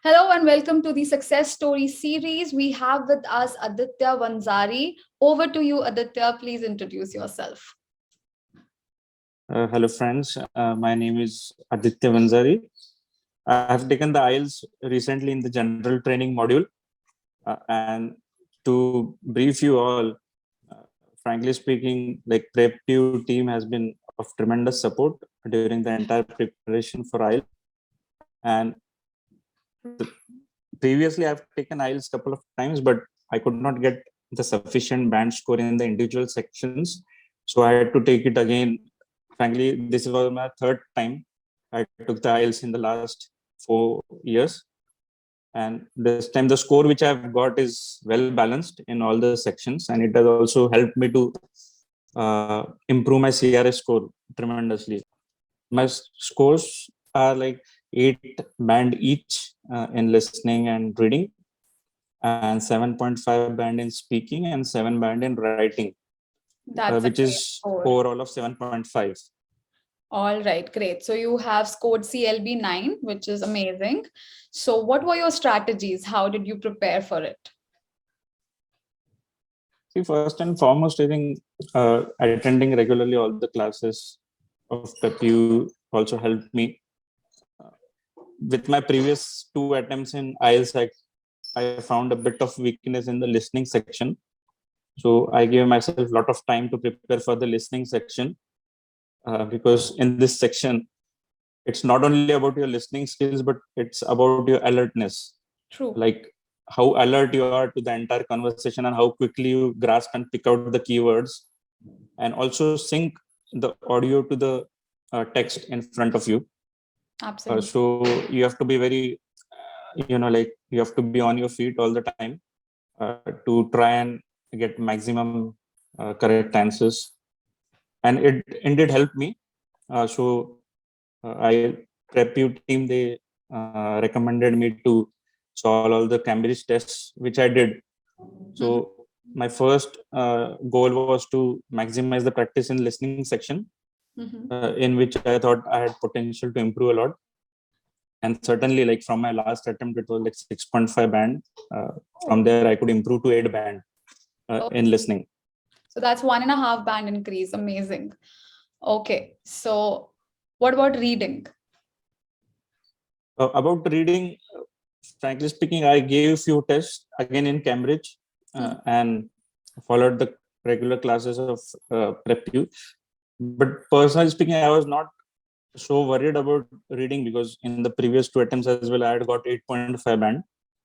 Hello and welcome to the Success Story series. We have with us Aditya Vanzari. Over to you, Aditya. Please introduce yourself. Hello, friends. My name is Aditya Vanzari. I have taken the IELTS recently in the general training module. And to brief you all, frankly speaking, like PrepTU team has been of tremendous support during the entire preparation for IELTS. And previously, I've taken IELTS a couple of times, but I could not get the sufficient band score in the individual sections. So I had to take it again. Frankly, this was my third time I took the IELTS in the last 4 years. And this time the score which I've got is well balanced in all the sections. And it has also helped me to improve my CRS score tremendously. My scores are like 8 band each in listening and reading, and 7.5 band in speaking, and 7 band in writing, which is overall of 7.5. All right, great. So you have scored CLB 9, which is amazing. So what were your strategies? How did you prepare for it? See, first and foremost, I think attending regularly all the classes of PrepU also helped me. With my previous 2 attempts in IELTS, I found a bit of weakness in the listening section. So I gave myself a lot of time to prepare for the listening section. Because in this section, it's not only about your listening skills, but it's about your alertness. True. Like how alert you are to the entire conversation and how quickly you grasp and pick out the keywords, and also sync the audio to the text in front of you. Absolutely. So you have to be very, you have to be on your feet all the time to try and get maximum correct answers. And it indeed helped me. I PrepU team, they recommended me to solve all the Cambridge tests, which I did. So my first goal was to maximize the practice in listening section, in which I thought I had potential to improve a lot. And certainly, like from my last attempt, it was like 6.5 band. From there, I could improve to 8 band in listening. So that's 1.5 band increase. Amazing. Okay. So what about reading? About reading, frankly speaking, I gave few tests again in Cambridge and followed the regular classes of PrepU. But personally speaking, I was not so worried about reading because in the previous 2 attempts as well, I had got 8.5 band.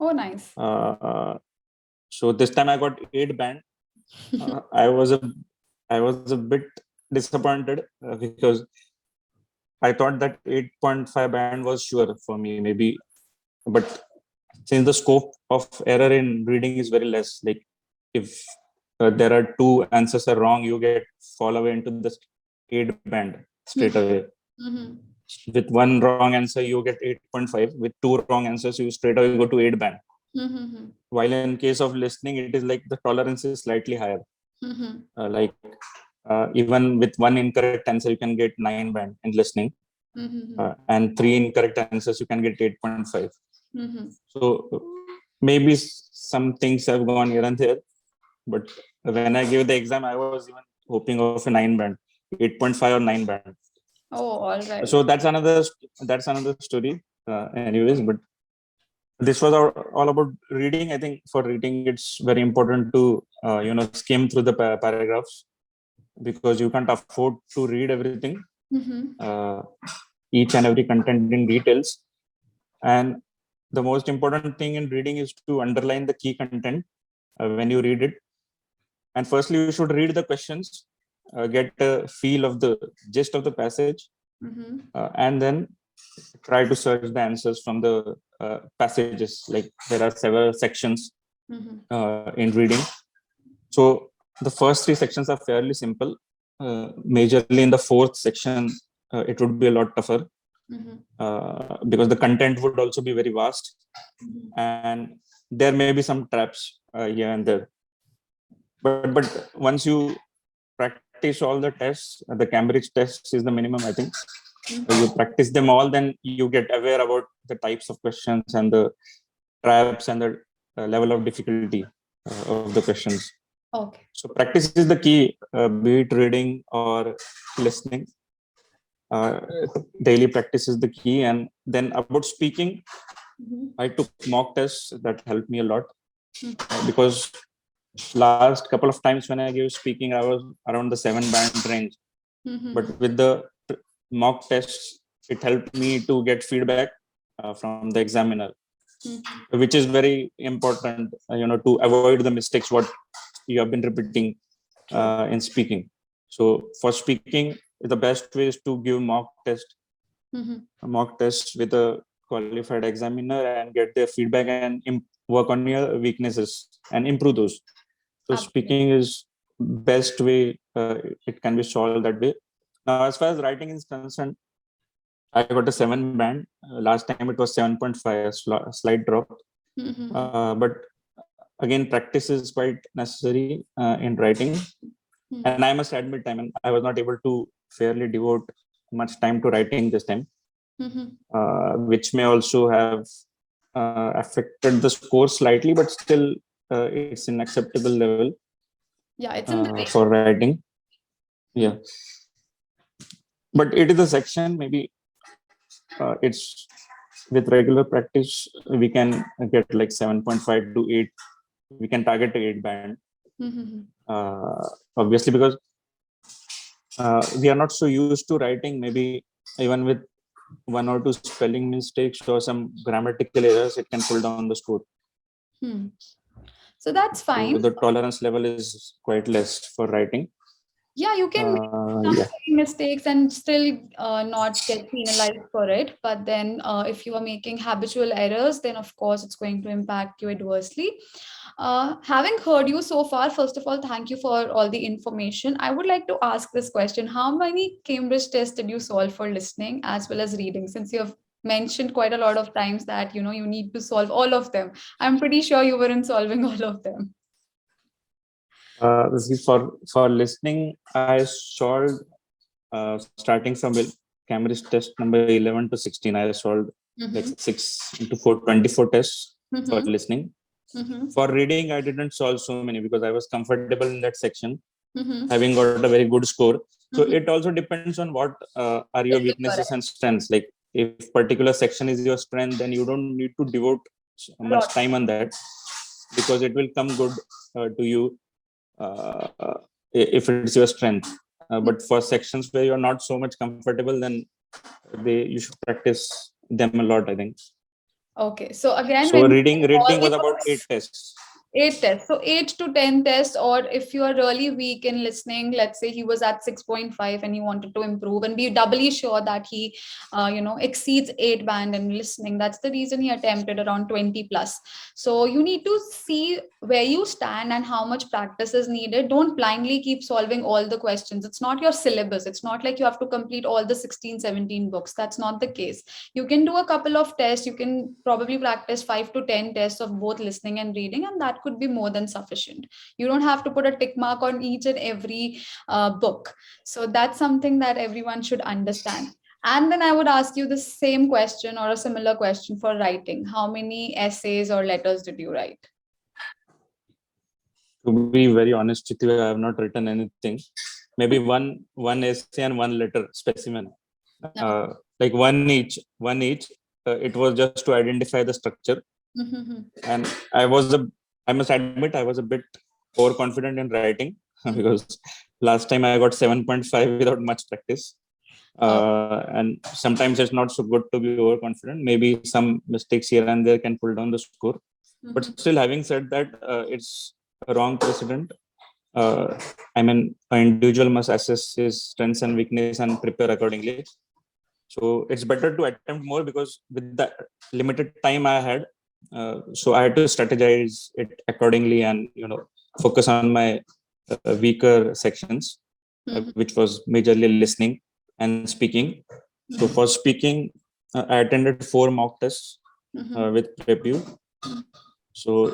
Oh, nice. So this time I got 8 band. I was a bit disappointed because I thought that 8.5 band was sure for me, maybe. But since the scope of error in reading is very less, like if there are 2 answers are wrong, you get fall away into the 8 band straight away. With 1 wrong answer, you get 8.5. With 2 wrong answers, you straight away go to 8 band. While in case of listening, it is like the tolerance is slightly higher. Even with 1 incorrect answer, you can get 9 band in listening. And 3 incorrect answers, you can get 8.5. So maybe some things have gone here and there, but when I gave the exam, I was even hoping of a 9 band, 8.5 or 9 band. Oh, all right. So that's another story. Anyways, but this was all about reading. I think for reading, it's very important to skim through the paragraphs, because you can't afford to read everything, each and every content in details. And the most important thing in reading is to underline the key content when you read it. And firstly, you should read the questions, get a feel of the gist of the passage, and then try to search the answers from the passages. Like there are several sections in reading. So the first 3 sections are fairly simple. Majorly in the 4th section, it would be a lot tougher. Because the content would also be very vast, and there may be some traps here and there. But once you practice all the tests, the Cambridge tests is the minimum, I think. Mhm. You practice them all, then you get aware about the types of questions and the traps and the level of difficulty of the questions. Okay. So practice is the key, be it reading or listening. uh, Daily practice is the key. And then about speaking, Mhm. I took mock tests that helped me a lot, Mhm. because last couple of times when I gave speaking, I was around the 7 band range. But Mhm. with the mock tests, it helped me to get feedback from the examiner, Mhm. which is very important, to avoid the mistakes what you have been repeating True. in speaking. So for speaking, the best way is to give Mhm. mock tests with a qualified examiner and get their feedback and work on your weaknesses and improve those. So Absolutely. speaking is best way. It can be solved that way. Now, as far as writing is concerned, I got a 7 band. Last time it was 7.5, a slight drop. Mhm. But again, practice is quite necessary in writing. And I Mhm. must admit, I mean, I was not able to fairly devote much time to writing this time, Mhm. which may also have affected the score slightly, but still it's an acceptable level Yeah, it's in the for range. writing. Yeah, Mhm. but it is a section. Maybe it's with regular practice we can get like 7.5 to 8. We can target the 8 band. Mhm. Obviously, because we are not so used to writing. Maybe even with one or two spelling mistakes or some grammatical errors, it can pull down the score. Hmm. So that's So fine. the tolerance level is quite less for writing. Yeah, you can make some Yeah. silly mistakes and still not get penalized for it. But then, if you are making habitual errors, then of course it's going to impact you adversely. Having heard you so far, first of all, thank you for all the information. I would like to ask this question: how many Cambridge tests did you solve for listening as well as reading? Since you have mentioned quite a lot of times that you need to solve all of them. I'm pretty sure you weren't solving all of them. See, for listening, I solved starting from Cambridge test number 11 to 16. I solved like Mm-hmm. 6 into 4 24 tests for Mm-hmm. listening. Mm-hmm. For reading, I didn't solve so many because I was comfortable in that section, Mm-hmm. having got a very good score. So Mm-hmm. it also depends on what are your Is it weaknesses correct? and strengths. Like if particular section is your strength, then you don't need to devote A much lot. time on that, because it will come good to you uh, if it's your strength. But for sections where you're not so much comfortable, then you should practice them a lot, I think. Okay. So again, So when you reading all was the about eight books, tests. 8 tests. So 8 to 10 tests, or if you are really weak in listening, let's say he was at 6.5 and he wanted to improve and be doubly sure that he, exceeds 8 band in listening. That's the reason he attempted around 20 plus. So you need to see where you stand and how much practice is needed. Don't blindly keep solving all the questions. It's not your syllabus. It's not like you have to complete all the 16, 17 books. That's not the case. You can do a couple of tests. You can probably practice 5 to 10 tests of both listening and reading, and that could be more than sufficient. You don't have to put a tick mark on each and every book. So that's something that everyone should understand. And then I would ask you the same question or a similar question for writing. How many essays or letters did you write? To be very honest with you, I have not written anything. Maybe one essay and one letter specimen, uh, No. like one each. It was just to identify the structure. Mm-hmm. And I must admit, I was a bit overconfident in writing because last time I got 7.5 without much practice. Oh. And sometimes it's not so good to be overconfident. Maybe some mistakes here and there can pull down the score. But Mm-hmm. still, having said that, it's a wrong precedent. uh, I mean, an individual must assess his strengths and weakness and prepare accordingly. So it's better to attempt more, because with the limited time I had, so I had to strategize it accordingly and focus on my weaker sections, Mm-hmm. which was majorly listening and speaking. So Mm-hmm. for speaking, I attended 4 mock tests Mm-hmm. with preview. So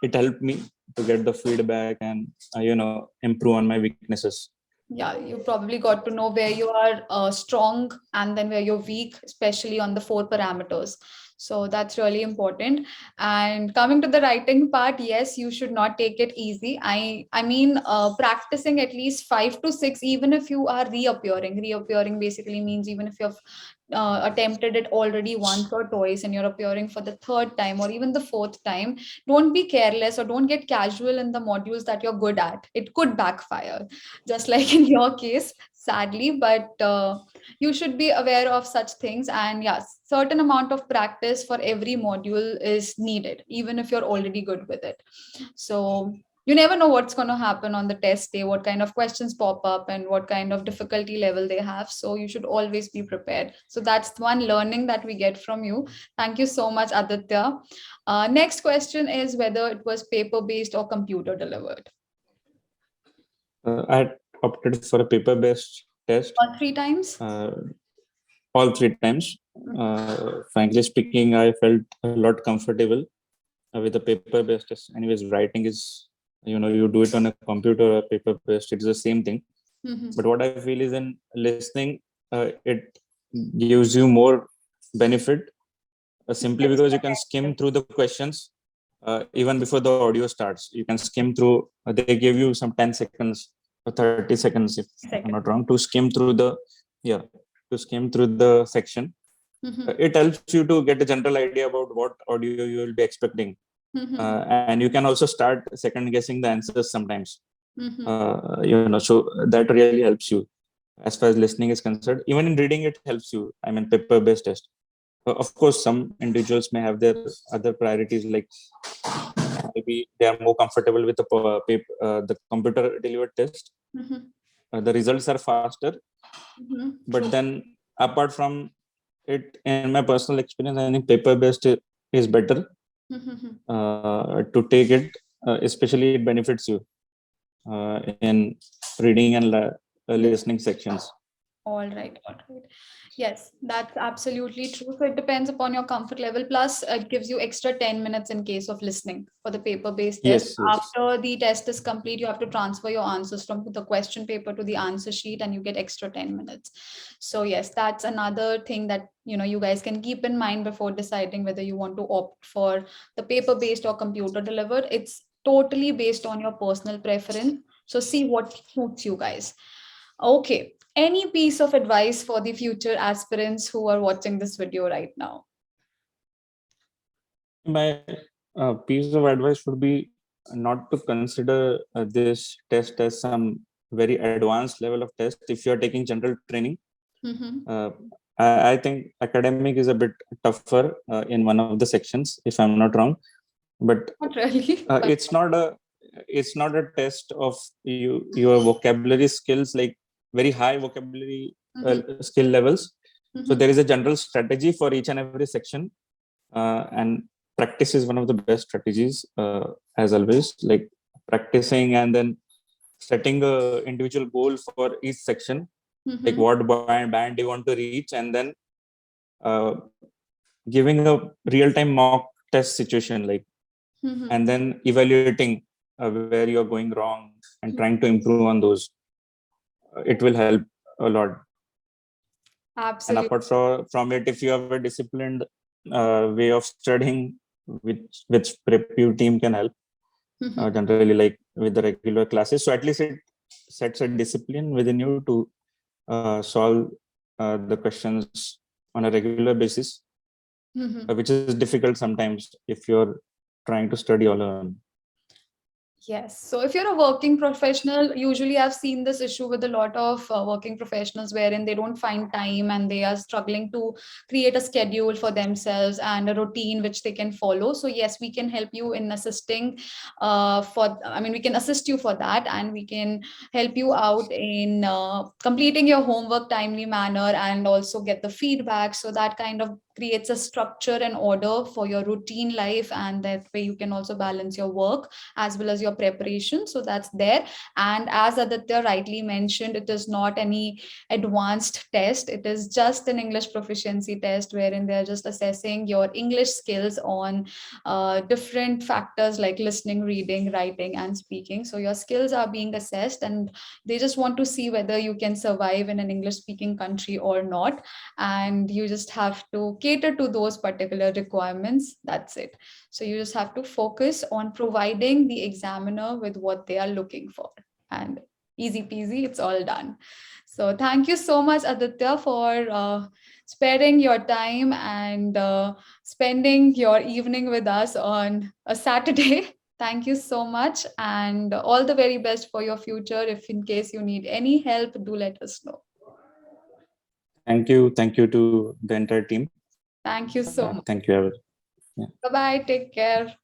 it helped me to get the feedback and improve on my weaknesses. Yeah, you probably got to know where you are strong and then where you're weak, especially on the four parameters. So that's really important. And coming to the writing part, yes, you should not take it easy. I mean, practicing at least 5 to 6, even if you are reappearing. Reappearing basically means even if you've attempted it already once or twice and you're appearing for the third time or even the fourth time, don't be careless or don't get casual in the modules that you're good at. It could backfire, just like in your case, sadly. But you should be aware of such things. And yes, certain amount of practice for every module is needed, even if you're already good with it. So you never know what's going to happen on the test day, what kind of questions pop up and what kind of difficulty level they have. So you should always be prepared. So that's one learning that we get from you. Thank you so much, Aditya. Next question is whether it was paper based or computer delivered. I had opted for a paper-based test All three times? all 3 times. Frankly speaking, I felt a lot comfortable with the paper-based test. Anyways, writing is, you do it on a computer or paper-based, it's the same thing. Mhm. But what I feel is in listening, it gives you more benefit simply because you can skim through the questions even before the audio starts. You can skim through, they give you some 10 seconds or 30 seconds, if I'm not Second. wrong, to skim through the, yeah, to skim through the section. Mhm. It helps you to get a general idea about what audio you will be expecting. Mhm. And you can also start second guessing the answers sometimes. Mhm. So that really helps you as far as listening is concerned. Even in reading, it helps you. I mean, paper-based test. Of course, some individuals may have their other priorities, like maybe they are more comfortable with the computer delivered test. Mhm. The results are faster, Mhm. but True. then apart from it, in my personal experience, I think paper-based is better Mhm. to take it. Especially, it benefits you in reading and listening sections. All right, all right. Yes, that's absolutely true. So it depends upon your comfort level. Plus, it gives you extra 10 minutes in case of listening for the paper-based test. Yes, yes. After the test is complete, you have to transfer your answers from the question paper to the answer sheet and you get extra 10 minutes. So yes, that's another thing that you guys can keep in mind before deciding whether you want to opt for the paper-based or computer delivered. It's totally based on your personal preference. So see what suits you guys. Okay. Any piece of advice for the future aspirants who are watching this video right now? My piece of advice would be not to consider this test as some very advanced level of test. If you are taking general training, Mm-hmm. uh, I think academic is a bit tougher in one of the sections, if I'm not wrong. But Not really, but it's not a test of your vocabulary skills, like very high vocabulary mm-hmm. skill levels. So Mm-hmm. there is a general strategy for each and every section, and practice is one of the best strategies, as always, like practicing and then setting a individual goal for each section, like Mm-hmm. what band you want to reach, and then uh, giving a real-time mock test situation, like, Mm-hmm. and then evaluating where you're going wrong and trying to improve on those. It will help a lot. And Absolutely. apart from it, if you have a disciplined way of studying, which prep you team can help, Mm-hmm. generally, like with the regular classes, so at least it sets a discipline within you to solve the questions on a regular basis, Mm-hmm. which is difficult sometimes if you're trying to study all alone. Yes. So if you're a working professional, usually I've seen this issue with a lot of working professionals wherein they don't find time and they are struggling to create a schedule for themselves and a routine which they can follow. So yes, we can help you in assisting we can assist you for that, and we can help you out in completing your homework timely manner and also get the feedback. So that kind of creates a structure and order for your routine life, and that way you can also balance your work as well as your preparation. So that's there. And as Aditya rightly mentioned, it is not any advanced test. It is just an English proficiency test wherein they're just assessing your English skills on different factors like listening, reading, writing, and speaking. So your skills are being assessed, and they just want to see whether you can survive in an English speaking country or not. And you just have to cater to those particular requirements. That's it. So you just have to focus on providing the examiner with what they are looking for. And easy peasy, it's all done. So thank you so much, Aditya, for sparing your time and spending your evening with us on a Saturday. Thank you so much, and all the very best for your future. If in case you need any help, do let us know. Thank you to the entire team. Thank you so much. Thank you. Yeah. Bye bye. Take care.